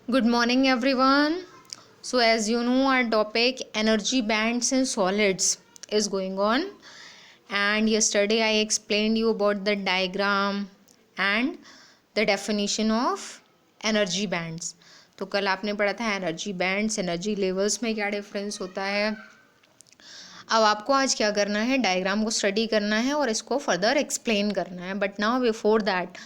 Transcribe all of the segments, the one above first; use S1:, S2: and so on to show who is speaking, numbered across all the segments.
S1: Good morning, everyone. So, as you know, our topic energy bands and solids is going on, and yesterday I explained you about the diagram and the definition of energy bands. तो कल आपने पढ़ा था energy bands, energy levels में क्या difference होता है। अब आपको आज क्या करना है, डायग्राम को स्टडी करना है और इसको फर्दर एक्सप्लेन करना है। But now before that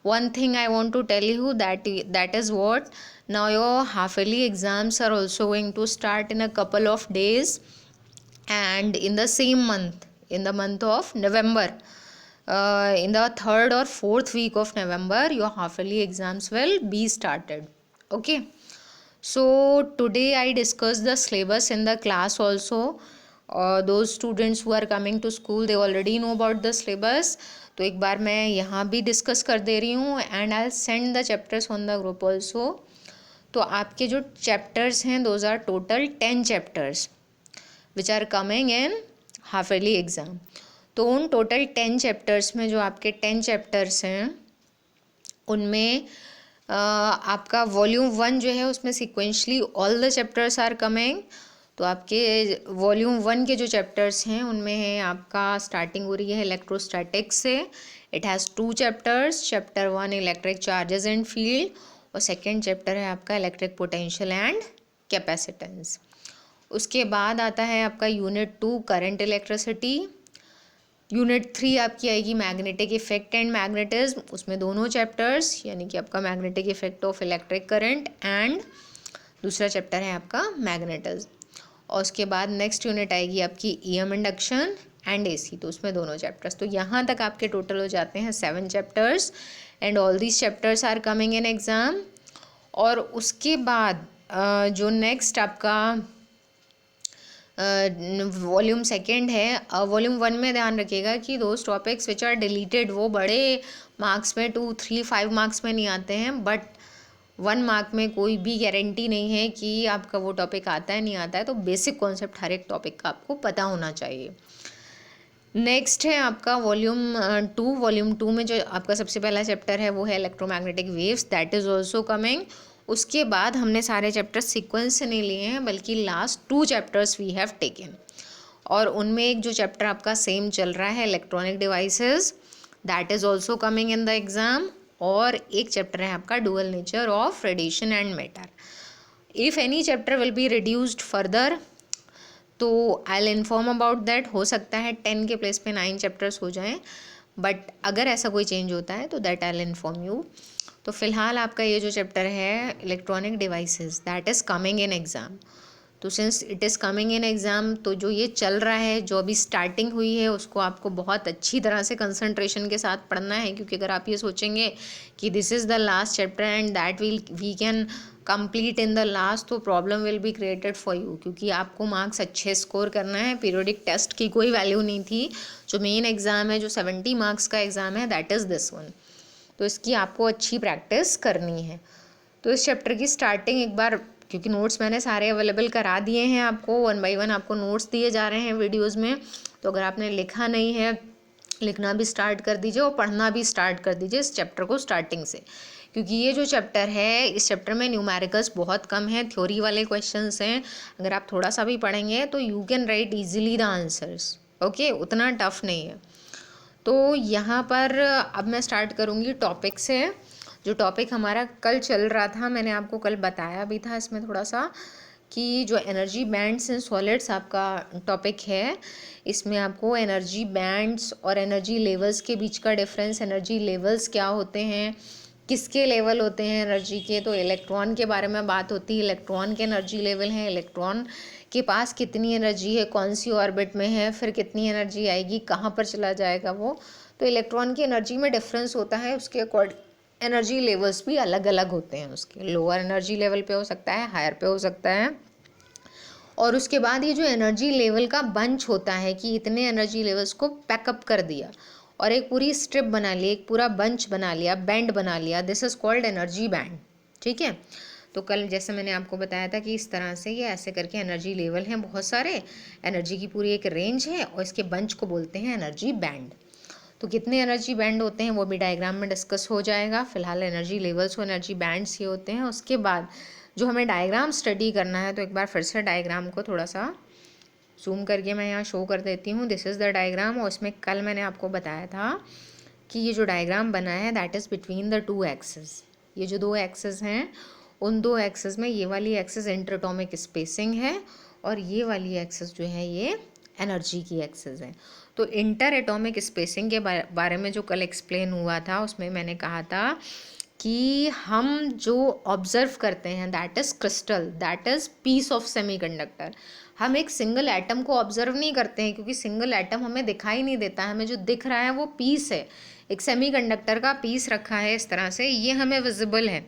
S1: one thing I want to tell you that is what now your half yearly exams are also going to start in a couple of days, and in the same month, in the month of November, in the 3rd or 4th week of November, your half yearly exams will be started. Okay, so today I discussed the syllabus in the class also. Those students who are coming to school, they already know about the syllabus. तो एक बार मैं यहाँ भी discuss कर दे रही हूँ, and I send the chapters on the group also. तो आपके जो चैप्टर्स हैं those are total 10 chapters which are coming in half yearly exam. तो उन टोटल 10 चैप्टर्स में जो आपके 10 चैप्टर्स हैं उनमें आपका वॉल्यूम 1 जो है उसमें sequentially all the chapters are coming. तो आपके वॉल्यूम 1 के जो चैप्टर्स हैं उनमें है आपका स्टार्टिंग हो रही है इलेक्ट्रोस्टैटिक्स से। It has 2 chapters. Chapter 1 electric charges and field, और सेकेंड चैप्टर है आपका इलेक्ट्रिक पोटेंशियल एंड कैपेसिटेंस। उसके बाद आता है आपका यूनिट 2 करंट इलेक्ट्रिसिटी। यूनिट 3 आपकी आएगी मैग्नेटिक इफेक्ट एंड मैग्नेटिज्म, उसमें दोनों चैप्टर्स यानी कि आपका magnetic effect of electric current and दूसरा चैप्टर है आपका मैग्नेटिज्म। और उसके बाद नेक्स्ट यूनिट आएगी आपकी ईएम इंडक्शन एंड एसी, तो उसमें दोनों चैप्टर्स। तो यहाँ तक आपके टोटल हो जाते हैं 7 chapters, and all these chapters are coming in exam. और उसके बाद जो नेक्स्ट आपका वॉल्यूम सेकेंड है, वॉल्यूम 1 में ध्यान रखिएगा कि those topics which are deleted वो बड़े मार्क्स में 2, 3, 5 मार्क्स में नहीं आते हैं, बट 1 मार्क में कोई भी गारंटी नहीं है कि आपका वो टॉपिक आता है नहीं आता है। तो बेसिक कॉन्सेप्ट हर एक टॉपिक का आपको पता होना चाहिए। नेक्स्ट है आपका वॉल्यूम 2। वॉल्यूम 2 में जो आपका सबसे पहला चैप्टर है वो है electromagnetic waves, that is also coming. उसके बाद हमने सारे चैप्टर्स सीक्वेंस से नहीं लिए हैं, बल्कि last 2 chapters we have taken, और उनमें एक जो चैप्टर आपका सेम चल रहा है electronic devices, that is also coming in the exam. और एक चैप्टर है आपका dual nature of radiation and matter. If any chapter will be reduced further तो I will inform about that. हो सकता है 10 के प्लेस पे 9 चैप्टर्स हो जाएं, बट अगर ऐसा कोई चेंज होता है तो that I will inform you. तो फिलहाल आपका ये जो चैप्टर है electronic devices, that is coming in exam. तो since it is coming in exam, तो जो ये चल रहा है, जो अभी स्टार्टिंग हुई है, उसको आपको बहुत अच्छी तरह से कंसंट्रेशन के साथ पढ़ना है। क्योंकि अगर आप ये सोचेंगे कि this is the last chapter and that we can complete in the last, तो problem will be created for you. क्योंकि आपको मार्क्स अच्छे स्कोर करना है, पीरियोडिक टेस्ट की कोई वैल्यू नहीं थी। जो मेन एग्ज़ाम है, जो 70 मार्क्स का एग्ज़ाम है, दैट इज़ दिस वन। तो इसकी आपको अच्छी प्रैक्टिस करनी है। तो इस चैप्टर की स्टार्टिंग एक बार, क्योंकि नोट्स मैंने सारे अवेलेबल करा दिए हैं आपको, 1 बाय 1 आपको नोट्स दिए जा रहे हैं वीडियोज़ में। तो अगर आपने लिखा नहीं है, लिखना भी स्टार्ट कर दीजिए और पढ़ना भी स्टार्ट कर दीजिए इस चैप्टर को स्टार्टिंग से। क्योंकि ये जो चैप्टर है, इस चैप्टर में न्यूमेरिकल्स बहुत कम है, थ्योरी वाले क्वेश्चंस हैं। अगर आप थोड़ा सा भी पढ़ेंगे तो you can write easily the answers. Okay, उतना टफ नहीं है। तो यहाँ पर अब मैं स्टार्ट करूँगी टॉपिक से। जो टॉपिक हमारा कल चल रहा था, मैंने आपको कल बताया भी था इसमें थोड़ा सा, कि जो एनर्जी बैंड्स एंड सॉलिड्स आपका टॉपिक है, इसमें आपको एनर्जी बैंड्स और एनर्जी लेवल्स के बीच का डिफरेंस, एनर्जी लेवल्स क्या होते हैं, किसके लेवल होते हैं एनर्जी के। तो इलेक्ट्रॉन के बारे में बात होती है, इलेक्ट्रॉन के एनर्जी लेवल हैं, इलेक्ट्रॉन के पास कितनी एनर्जी है, कौन सी ऑर्बिट में है, फिर कितनी एनर्जी आएगी, कहाँ पर चला जाएगा वो। तो इलेक्ट्रॉन की एनर्जी में डिफरेंस होता है, उसके अकॉर्डिंग एनर्जी लेवल्स भी अलग अलग होते हैं। उसके लोअर एनर्जी लेवल पे हो सकता है, हायर पे हो सकता है। और उसके बाद ये जो एनर्जी लेवल का बंच होता है कि इतने एनर्जी लेवल्स को पैकअप कर दिया और एक पूरी स्ट्रिप बना ली, एक पूरा बंच बना लिया, बैंड बना लिया, this is called energy band. ठीक है। तो कल जैसे मैंने आपको बताया था कि इस तरह से ये ऐसे करके एनर्जी लेवल हैं बहुत सारे, एनर्जी की पूरी एक रेंज है, और इसके बंच को बोलते हैं एनर्जी बैंड। तो कितने एनर्जी बैंड होते हैं वो भी डायग्राम में डिस्कस हो जाएगा। फिलहाल एनर्जी लेवल्स और एनर्जी बैंड्स ये होते हैं। उसके बाद जो हमें डायग्राम स्टडी करना है, तो एक बार फिर से डायग्राम को थोड़ा सा जूम करके मैं यहाँ शो कर देती हूँ। This is the diagram. और उसमें कल मैंने आपको बताया था कि ये जो डायग्राम बना है that is between the two axes. ये जो दो एक्सेस हैं उन दो एक्सेस में ये वाली एक्सेस इंटरएटॉमिक स्पेसिंग है और ये वाली एक्सेस जो है ये एनर्जी की एक्सेस है। तो इंटर एटॉमिक स्पेसिंग के बारे में जो कल एक्सप्लेन हुआ था उसमें मैंने कहा था कि हम जो ऑब्जर्व करते हैं that is crystal, that is piece of semiconductor. हम एक सिंगल एटम को ऑब्जर्व नहीं करते हैं क्योंकि सिंगल एटम हमें दिखाई नहीं देता है। हमें जो दिख रहा है वो पीस है, एक सेमीकंडक्टर का पीस रखा है इस तरह से, ये हमें विजिबल है।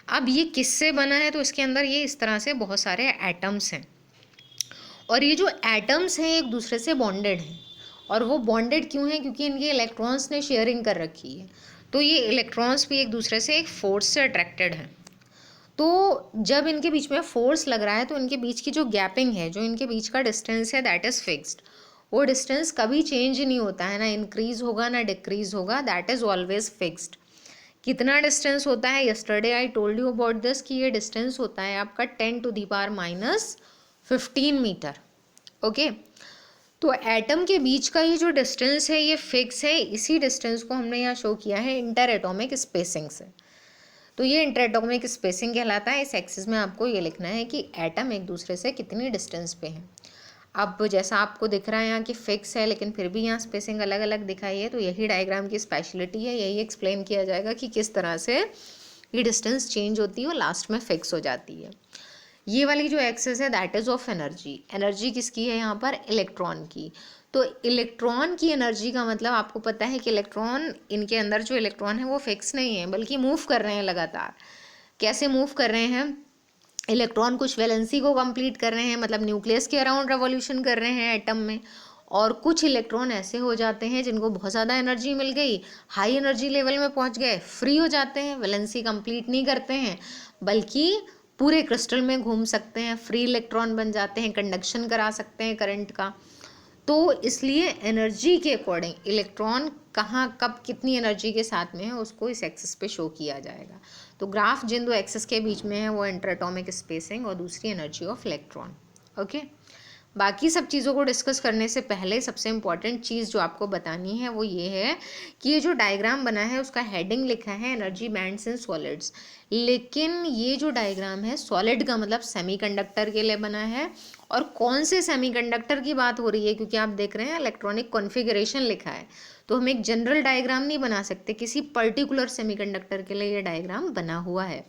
S1: अब ये किससे बना है, तो इसके अंदर ये इस तरह से बहुत सारे एटम्स हैं और ये जो एटम्स हैं एक दूसरे से बॉन्डेड हैं। और वो बॉन्डेड क्यों हैं, क्योंकि इनके इलेक्ट्रॉन्स ने शेयरिंग कर रखी है। तो ये इलेक्ट्रॉन्स भी एक दूसरे से एक फोर्स से अट्रैक्टेड हैं। तो जब इनके बीच में फोर्स लग रहा है तो इनके बीच की जो गैपिंग है, जो इनके बीच का डिस्टेंस है दैट इज़ फिक्स्ड। वो डिस्टेंस कभी चेंज नहीं होता है, ना इंक्रीज होगा ना डिक्रीज होगा, दैट इज़ ऑलवेज फिक्स्ड। कितना डिस्टेंस होता है, yesterday I told you about this कि ये डिस्टेंस होता है आपका 10⁻⁻15 मीटर। ओके, तो एटम के बीच का ये जो डिस्टेंस है ये फिक्स है। इसी डिस्टेंस को हमने यहाँ शो किया है इंटर एटॉमिक स्पेसिंग से। तो ये इंटर एटॉमिक स्पेसिंग कहलाता है। इस एक्सिस में आपको ये लिखना है कि एटम एक दूसरे से कितनी डिस्टेंस पे हैं। अब जैसा आपको दिख रहा है यहाँ कि फिक्स है लेकिन फिर भी यहाँ स्पेसिंग अलग अलग दिखाई है, तो यही डायग्राम की स्पेशलिटी है। यही एक्सप्लेन किया जाएगा कि किस तरह से ये डिस्टेंस चेंज होती है और लास्ट में फिक्स हो जाती है। ये वाली जो एक्सेस है that is of energy. Energy किसकी है यहाँ पर, इलेक्ट्रॉन की। तो इलेक्ट्रॉन की एनर्जी का मतलब आपको पता है कि इलेक्ट्रॉन, इनके अंदर जो इलेक्ट्रॉन है वो फिक्स नहीं है बल्कि मूव कर रहे हैं लगातार। कैसे मूव कर रहे हैं, इलेक्ट्रॉन कुछ वैलेंसी को कंप्लीट कर रहे हैं, मतलब न्यूक्लियस के अराउंड रेवोल्यूशन कर रहे हैं एटम में, और कुछ इलेक्ट्रॉन ऐसे हो जाते हैं जिनको बहुत ज़्यादा एनर्जी मिल गई, हाई एनर्जी लेवल में पहुंच गए, फ्री हो जाते हैं, वैलेंसी कंप्लीट नहीं करते हैं बल्कि पूरे क्रिस्टल में घूम सकते हैं, फ्री इलेक्ट्रॉन बन जाते हैं, कंडक्शन करा सकते हैं करंट का। तो इसलिए एनर्जी के अकॉर्डिंग इलेक्ट्रॉन कहाँ कब कितनी एनर्जी के साथ में है उसको इस एक्सिस पे शो किया जाएगा। तो ग्राफ जिन दो एक्सिस के बीच में है वो इंटर एटॉमिक स्पेसिंग और दूसरी एनर्जी ऑफ इलेक्ट्रॉन। ओके, बाकी सब चीज़ों को डिस्कस करने से पहले सबसे इम्पॉर्टेंट चीज़ जो आपको बतानी है वो ये है कि ये जो डायग्राम बना है उसका हेडिंग लिखा है एनर्जी बैंड्स इन सॉलिड्स। लेकिन ये जो डायग्राम है सॉलिड का मतलब सेमीकंडक्टर के लिए बना है। और कौन से सेमीकंडक्टर की बात हो रही है, क्योंकि आप देख रहे हैं इलेक्ट्रॉनिक कॉन्फ़िगरेशन लिखा है, तो हम एक जनरल डायग्राम नहीं बना सकते, किसी पर्टिकुलर सेमीकंडक्टर के लिए ये डायग्राम बना हुआ है।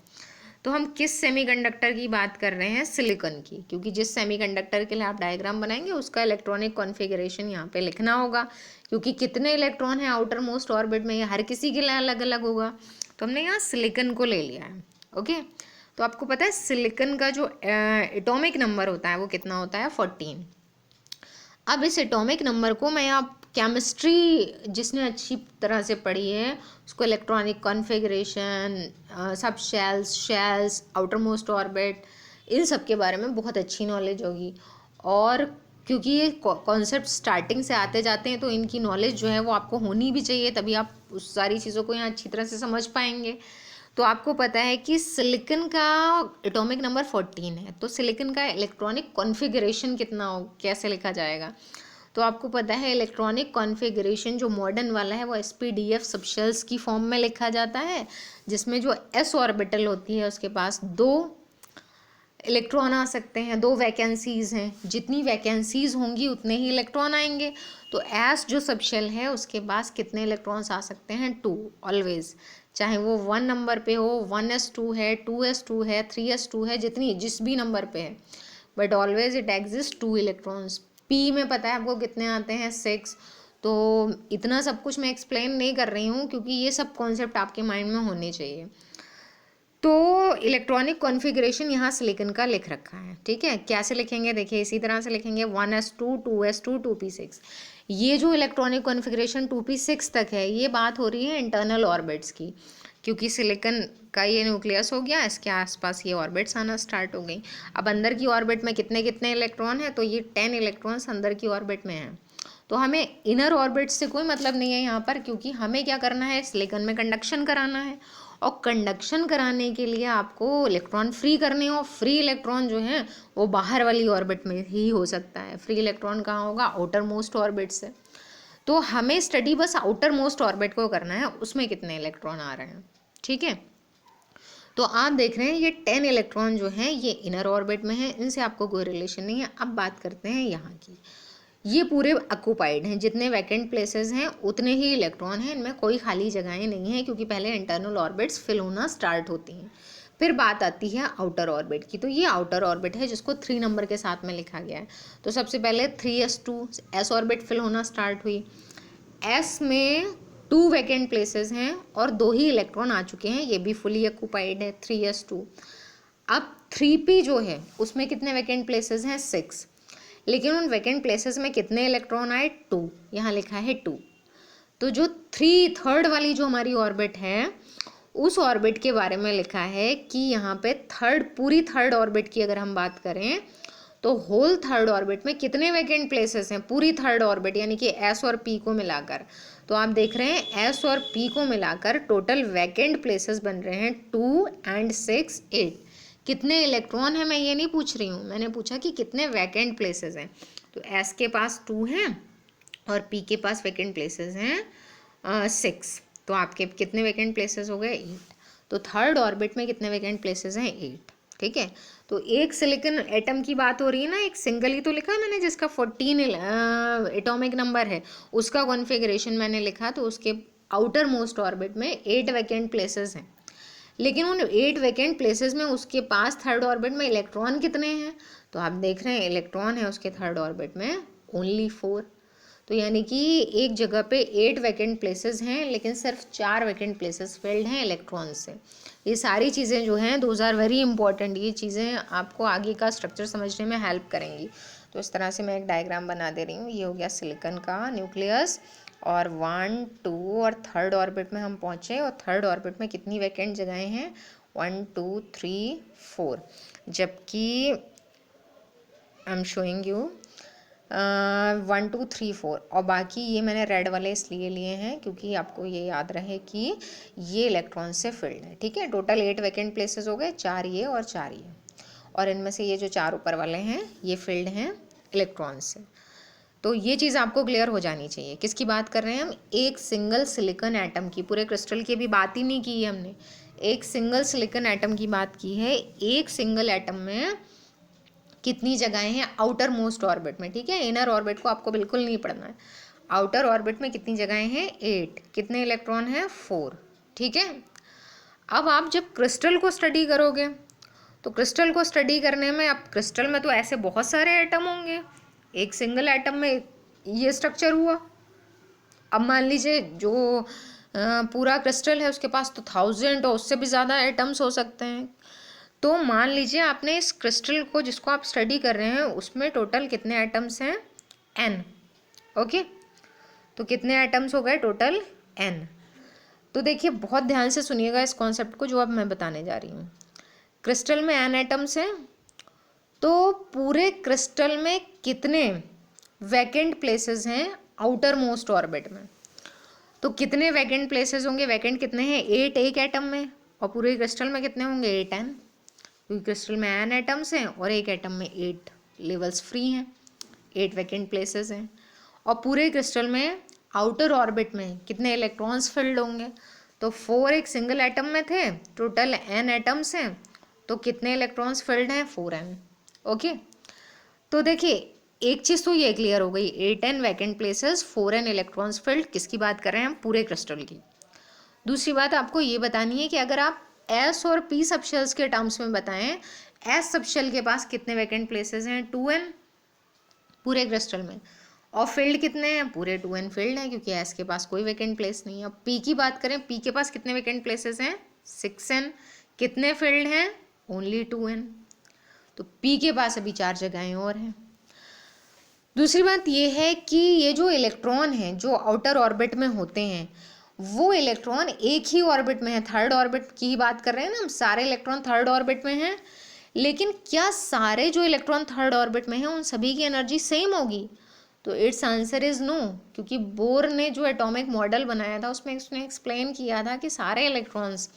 S1: तो हम किस सेमीकंडक्टर की बात कर रहे हैं, सिलिकॉन की, क्योंकि जिस सेमीकंडक्टर के लिए आप डायग्राम बनाएंगे उसका इलेक्ट्रॉनिक कॉन्फ़िगरेशन यहाँ पे लिखना होगा, क्योंकि कितने इलेक्ट्रॉन हैं आउटर मोस्ट ऑर्बिट में ये हर किसी के लिए अलग अलग होगा। तो हमने यहाँ सिलिकॉन को ले लिया है। ओके, तो आपको पता है सिलिकॉन का जो एटॉमिक नंबर होता है वो कितना होता है, 14। अब इस एटॉमिक नंबर को मैं आप केमिस्ट्री जिसने अच्छी तरह से पढ़ी है उसको electronic configuration, subshells, outermost orbit, इन सब के बारे में बहुत अच्छी नॉलेज होगी। और क्योंकि ये कॉन्सेप्ट स्टार्टिंग से आते जाते हैं तो इनकी नॉलेज जो है वो आपको होनी भी चाहिए, तभी आप उस सारी चीज़ों को यहाँ अच्छी तरह से समझ पाएंगे। तो आपको पता है कि सिलिकॉन का एटॉमिक नंबर 14 है, तो सिलिकॉन का इलेक्ट्रॉनिक कॉन्फ़िगरेशन कितना हो, कैसे लिखा जाएगा, तो आपको पता है इलेक्ट्रॉनिक कॉन्फ़िगरेशन जो मॉडर्न वाला है वो sp_df सबशेल्स की फॉर्म में लिखा जाता है, जिसमें जो s ऑर्बिटल होती है उसके पास 2 इलेक्ट्रॉन आ सकते हैं, 2 वैकेंसीज़ हैं, जितनी वैकेंसीज़ होंगी उतने ही इलेक्ट्रॉन आएंगे। तो एस जो सबशेल है उसके पास कितने इलेक्ट्रॉन्स आ सकते हैं, 2 ऑलवेज, चाहे वो 1 नंबर पे हो, 1s2 है, 2s2 है, 3s2 है, जिस भी नंबर पे है, but always it exist 2 electrons. P में पता है आपको कितने आते हैं, 6। तो इतना सब कुछ मैं एक्सप्लेन नहीं कर रही हूँ क्योंकि ये सब कॉन्सेप्ट आपके माइंड में होने चाहिए। तो इलेक्ट्रॉनिक कॉन्फ़िगरेशन यहाँ सिलिकॉन का लिख रखा है, ठीक है। कैसे लिखेंगे देखिए, इसी तरह से लिखेंगे 1s2 2s2 2p6। ये जो इलेक्ट्रॉनिक कॉन्फ़िगरेशन 2p6 तक है ये बात हो रही है इंटरनल ऑर्बिट्स की, क्योंकि सिलिकॉन का ये न्यूक्लियस हो गया, इसके आसपास ये ऑर्बिट्स आना स्टार्ट हो गई। अब अंदर की ऑर्बिट में कितने कितने इलेक्ट्रॉन हैं, तो ये 10 इलेक्ट्रॉन्स अंदर की ऑर्बिट में हैं। तो हमें इनर ऑर्बिट से कोई मतलब नहीं है यहाँ पर, क्योंकि हमें क्या करना है, सिलिकॉन में कंडक्शन कराना है, और कंडक्शन कराने के लिए आपको इलेक्ट्रॉन फ्री करने हो। फ्री इलेक्ट्रॉन जो है वो बाहर वाली ऑर्बिट में ही हो सकता है। फ्री इलेक्ट्रॉन कहाँ होगा, आउटर मोस्ट ऑर्बिट से। तो हमें स्टडी बस आउटर मोस्ट ऑर्बिट को करना है, उसमें कितने इलेक्ट्रॉन आ रहे हैं, ठीक है। तो आप देख रहे हैं ये 10 इलेक्ट्रॉन जो हैं ये इनर ऑर्बिट में है, इनसे आपको कोई रिलेशन नहीं है। अब बात करते हैं यहाँ की, ये पूरे ऑक्यूपाइड हैं, जितने वैकेंट प्लेसेस हैं उतने ही इलेक्ट्रॉन हैं, इनमें कोई खाली जगहें नहीं हैं, क्योंकि पहले इंटरनल ऑर्बिट्स फिल होना स्टार्ट होती हैं। फिर बात आती है आउटर ऑर्बिट की, तो ये आउटर ऑर्बिट है जिसको 3 नंबर के साथ में लिखा गया है। तो सबसे पहले 3s2 एस ऑर्बिट फिल होना स्टार्ट हुई। एस में 2 वैकेंट प्लेसेस हैं और 2 ही इलेक्ट्रॉन आ चुके हैं, ये भी फुली ऑक्यूपाइड है 3s2। अब 3p जो है उसमें कितने वैकेंट प्लेसेस हैं, 6, लेकिन उन वैकेंट प्लेसेस में कितने इलेक्ट्रॉन आए, 2, यहाँ लिखा है 2। तो जो 3/3 वाली जो हमारी ऑर्बिट है उस ऑर्बिट के बारे में लिखा है कि यहाँ पे पूरी थर्ड ऑर्बिट की अगर हम बात करें तो होल थर्ड ऑर्बिट में कितने वैकेंट प्लेसेस हैं, पूरी थर्ड ऑर्बिट यानी कि एस और पी को मिलाकर। तो आप देख रहे हैं एस और पी को मिलाकर टोटल वैकेंट प्लेसेस बन रहे हैं 2 and 6 8। कितने इलेक्ट्रॉन हैं मैं ये नहीं पूछ रही हूँ, मैंने पूछा कि कितने वैकेंट प्लेसेस हैं। तो एस के पास 2 हैं और पी के पास वैकेंट प्लेसेस हैं 6। तो आपके कितने वैकेंट प्लेसेस हो गए, 8। तो थर्ड ऑर्बिट में कितने वैकेंट प्लेसेस हैं, 8, ठीक है। तो एक सिलिकॉन एटम की बात हो रही है ना, एक सिंगल ही तो लिखा है मैंने जिसका 14 एटॉमिक नंबर है, उसका कॉन्फ़िगरेशन मैंने लिखा, तो उसके आउटर मोस्ट ऑर्बिट में 8 वैकेंट प्लेसेस हैं। लेकिन उन 8 वैकेंट प्लेसेस में उसके पास थर्ड ऑर्बिट में इलेक्ट्रॉन कितने हैं, तो आप देख रहे हैं इलेक्ट्रॉन है उसके थर्ड ऑर्बिट में ओनली 4। तो यानी कि एक जगह पे 8 वैकेंट प्लेसेस हैं लेकिन सिर्फ 4 वैकेंट प्लेसेस फिल्ड हैं इलेक्ट्रॉन से। ये सारी चीज़ें जो हैं दोज आर वेरी इंपॉर्टेंट, ये चीज़ें आपको आगे का स्ट्रक्चर समझने में हेल्प करेंगी। तो इस तरह से मैं एक डायग्राम बना दे रही हूँ। ये हो गया सिलिकॉन का न्यूक्लियस, और 1 2 और थर्ड ऑर्बिट में हम पहुँचे, और थर्ड ऑर्बिट में कितनी वैकेंट जगहें हैं, 1 2 3 4, जबकि आई एम शोइंग यू 1 2 3 4, और बाकी ये मैंने रेड वाले इसलिए लिए हैं क्योंकि आपको ये याद रहे कि ये इलेक्ट्रॉन से फिल्ड है, ठीक है। टोटल 8 वैकेंट प्लेसेस हो गए, 4 ये और 4 ये, और इनमें से ये जो 4 ऊपर वाले हैं ये फिल्ड हैं इलेक्ट्रॉन से। तो ये चीज़ आपको क्लियर हो जानी चाहिए। किसकी बात कर रहे हैं हम, एक सिंगल सिलिकॉन एटम की, पूरे क्रिस्टल की अभी बात ही नहीं की है हमने, एक सिंगल सिलिकॉन एटम की बात की है। एक सिंगल एटम में कितनी जगहें हैं आउटर मोस्ट ऑर्बिट में, ठीक है। इनर ऑर्बिट को आपको बिल्कुल नहीं पढ़ना है। आउटर ऑर्बिट में कितनी जगहें हैं, 8, कितने इलेक्ट्रॉन हैं, 4, ठीक है। अब आप जब क्रिस्टल को स्टडी करोगे तो क्रिस्टल को स्टडी करने में, अब क्रिस्टल में तो ऐसे बहुत सारे एटम होंगे, एक सिंगल एटम में ये स्ट्रक्चर हुआ। अब मान लीजिए जो पूरा क्रिस्टल है उसके पास तो 1000 और उससे भी ज़्यादा एटम्स हो सकते हैं। तो मान लीजिए आपने इस क्रिस्टल को जिसको आप स्टडी कर रहे हैं उसमें टोटल कितने एटम्स हैं, n, ओके। तो कितने एटम्स हो गए टोटल, n। तो देखिए बहुत ध्यान से सुनिएगा इस कॉन्सेप्ट को जो अब मैं बताने जा रही हूँ। क्रिस्टल में n एटम्स हैं, तो पूरे क्रिस्टल में कितने वैकेंट प्लेसेस हैं आउटर मोस्ट ऑर्बिट में। तो कितने वैकेंट प्लेसेस होंगे, वैकेंट कितने हैं, 8 एक एटम में, और पूरे क्रिस्टल में कितने होंगे, 8 n, क्योंकि क्रिस्टल में n एटम्स हैं और एक एटम में 8 लेवल्स फ्री हैं, 8 वैकेंट प्लेसेस हैं। और पूरे क्रिस्टल में आउटर ऑर्बिट में कितने इलेक्ट्रॉन्स फिल्ड होंगे, तो 4 एक सिंगल एटम में थे, टोटल n एटम्स हैं, तो कितने इलेक्ट्रॉन्स फिल्ड हैं, 4n, ओके। तो देखिए एक चीज़ तो ये क्लियर हो गई, 8n vacant places, 4n electrons field, किसकी बात कर रहे हैं हम, पूरे क्रिस्टल की। दूसरी बात आपको ये बतानी है कि अगर आप एस और पी सबशेल्स के टर्म्स में बताएं, एस सबशेल के पास कितने वैकेंट प्लेसेस हैं, 2n पूरे क्रिस्टल में, और फील्ड कितने हैं, पूरे 2n फील्ड हैं, क्योंकि एस के पास कोई वैकेंट प्लेस नहीं है। अब पी की बात करें, पी के पास कितने वैकेंट प्लेसेस हैं, 6n, कितने फील्ड हैं, ओनली 2n। तो पी के पास अभी 4 जगहें और हैं। दूसरी बात ये है कि ये जो इलेक्ट्रॉन हैं जो आउटर ऑर्बिट में होते हैं वो इलेक्ट्रॉन एक ही ऑर्बिट में है, थर्ड ऑर्बिट की बात कर रहे हैं ना हम, सारे इलेक्ट्रॉन थर्ड ऑर्बिट में हैं। लेकिन क्या सारे जो इलेक्ट्रॉन थर्ड ऑर्बिट में हैं उन सभी की एनर्जी सेम होगी, तो इट्स आंसर इज़ नो, क्योंकि बोर ने जो एटॉमिक मॉडल बनाया था उसमें उसने एक्सप्लेन किया था कि सारे इलेक्ट्रॉन्स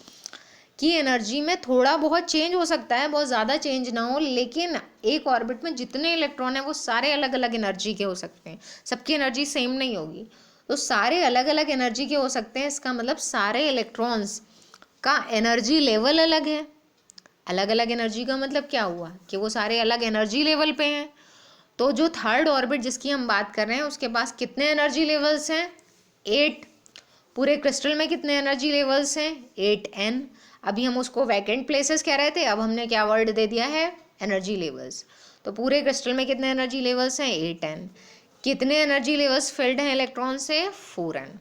S1: की एनर्जी में थोड़ा बहुत चेंज हो सकता है, बहुत ज़्यादा चेंज ना हो, लेकिन एक ऑर्बिट में जितने इलेक्ट्रॉन हैं वो सारे अलग अलग एनर्जी के हो सकते हैं, सबकी एनर्जी सेम नहीं होगी। तो सारे अलग अलग एनर्जी के हो सकते हैं, इसका मतलब सारे इलेक्ट्रॉन्स का एनर्जी लेवल अलग है। अलग अलग एनर्जी का मतलब क्या हुआ कि वो सारे अलग एनर्जी लेवल पे हैं। तो जो थर्ड ऑर्बिट जिसकी हम बात कर रहे हैं उसके पास कितने एनर्जी लेवल्स हैं? 8। पूरे क्रिस्टल में कितने एनर्जी लेवल्स हैं? 8n। अभी हम उसको वैकेंट प्लेसेस कह रहे थे, अब हमने क्या वर्ड दे दिया है? Energy levels. तो पूरे क्रिस्टल में कितने एनर्जी लेवल्स हैं? 8n। कितने एनर्जी लेवल्स फिल्ड हैं इलेक्ट्रॉन से? 4n।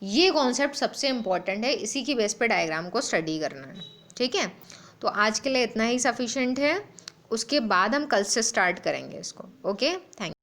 S1: ये कॉन्सेप्ट सबसे इम्पॉर्टेंट है, इसी की बेस पे डायग्राम को स्टडी करना है, ठीक है। तो आज के लिए इतना ही सफिशिएंट है, उसके बाद हम कल से स्टार्ट करेंगे इसको। Okay, thank